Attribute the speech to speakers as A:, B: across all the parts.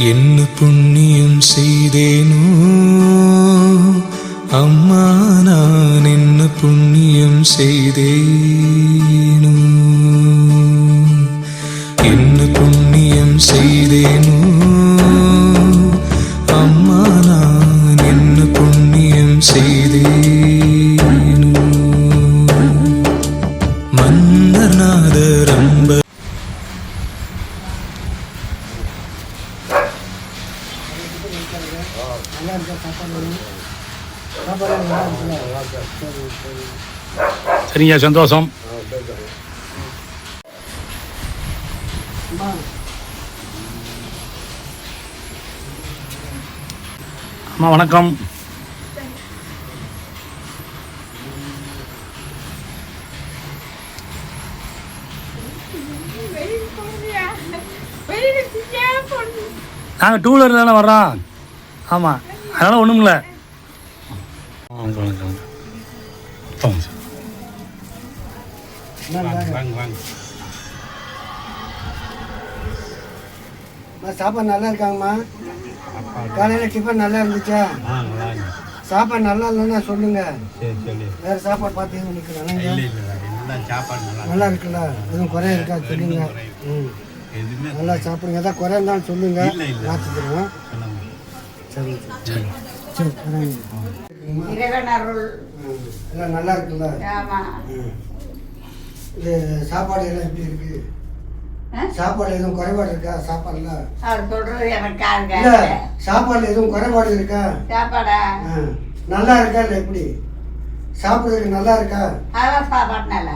A: என்ன புண்ணியம் செய்தேனோ அம்மா, நான் என்ன புண்ணியம் செய்தேனோ, என்ன புண்ணியம் செய்தேனோ அம்மா, நான் என்ன புண்ணியம் செய்தேனோ. மன்னர்நாத ரம்ப
B: சரிங்க, சந்தோஷம். அம்மா வணக்கம். நாங்கள் 2 வீலர் தானே வர்றோம். ஆமாம், அதனால் ஒன்றும் இல்லை.
C: சாப்பாடு நல்லா இருக்காங்கம்மா. காலையில் டிஃபன் நல்லா இருந்துச்சா? சாப்பாடு நல்லா இல்லைன்னா சொல்லுங்க, வேறு சாப்பாடு பார்த்து நிற்கிறேன். நல்லா இருக்குல்ல? எதுவும் குறை இருக்கா சொல்லுங்க. நல்லா சாப்பிடுங்க. எதாவது குறை இருந்தாலும் சொல்லுங்க, மாற்றிக்கிறோம். சரி சரி சரி. எல்லாம் நல்லா இருக்குல்ல? இது சாப்பாடு எல்லாம் எப்படி இருக்கு? சாப்பாடு எதுவும் குறைபாடு இருக்கா? சாப்பாடுல சாப்பாடுல எதுவும் குறைபாடு இருக்கா? நல்லா இருக்கா இல்லை எப்படி? சாப்பிடுறதுக்கு நல்லா இருக்கா?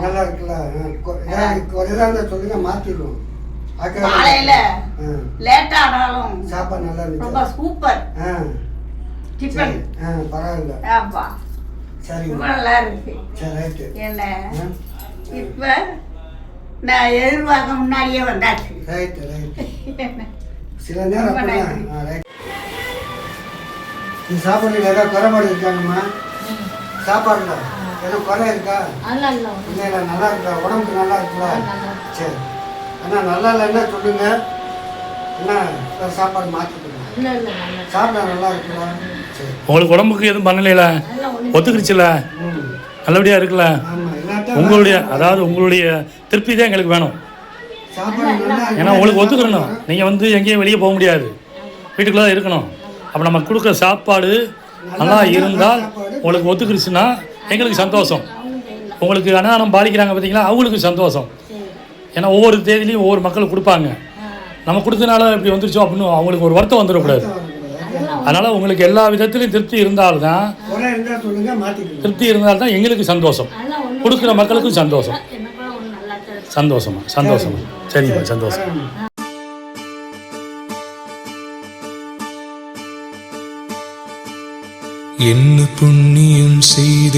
C: நல்லா இருக்குல்ல? குறைதான் சொல்லுங்க, மாத்திடுவோம். சாப்பாடு நல்லா இருந்துச்சு. சூப்பர். பரவாயில்ல. சரி சரி, ரைட்டு.
D: இப்ப நான் எதிர்பார்க்க முன்னாடியே வந்தாச்சு.
C: Right right. சில நேரம் இந்த சாப்பாடுல ஏதாவது குறைபாடு இருக்காங்கம்மா? சாப்பாடுல ஏதோ குறை இருக்கா? இல்லை இல்லை, நல்லா இருக்கா? உடம்புக்கு நல்லா இருக்குல்ல? சரி. அண்ணா நல்லா இல்லைன்னா சொல்லுங்க, என்ன சாப்பாடு மாற்றிக்கணும். சாப்பிட நல்லா இருக்குல்ல? சரி.
B: உங்களுக்கு உடம்புக்கு எதுவும் பண்ணலையில? ஒத்துக்கிடுச்சுல? நல்லபடியாக இருக்குல்ல? உங்களுடைய உங்களுடைய திருப்தி தான் எங்களுக்கு வேணும். ஏன்னா உங்களுக்கு ஒத்துக்கணும். நீங்கள் எங்கேயும் வெளியே போக முடியாது, வீட்டுக்குள்ளே தான் இருக்கணும். அப்போ நம்ம கொடுக்குற சாப்பாடு நல்லா இருந்தால் உங்களுக்கு ஒத்துக்கிடுச்சுன்னா எங்களுக்கு சந்தோஷம். உங்களுக்கு அன்னதானம் பாதிக்கிறாங்க பார்த்தீங்களா, அவங்களுக்கு சந்தோஷம். ஏன்னா ஒவ்வொரு தேதியிலையும் ஒவ்வொரு மக்களுக்கு கொடுப்பாங்க. நம்ம கொடுத்தனால இப்படி வந்துருச்சோம் அப்படின்னு அவங்களுக்கு ஒரு வருத்தம் வந்துடக்கூடாது. அதனால் உங்களுக்கு எல்லா விதத்துலையும் திருப்தி இருந்தால்தான் எங்களுக்கு சந்தோஷம், கொடுக்குற மக்களுக்கும் சந்தோஷம். சந்தோஷமா சந்தோஷமா. சரிம்மா, சந்தோஷம்.
A: என்ன புண்ணியம் செய்த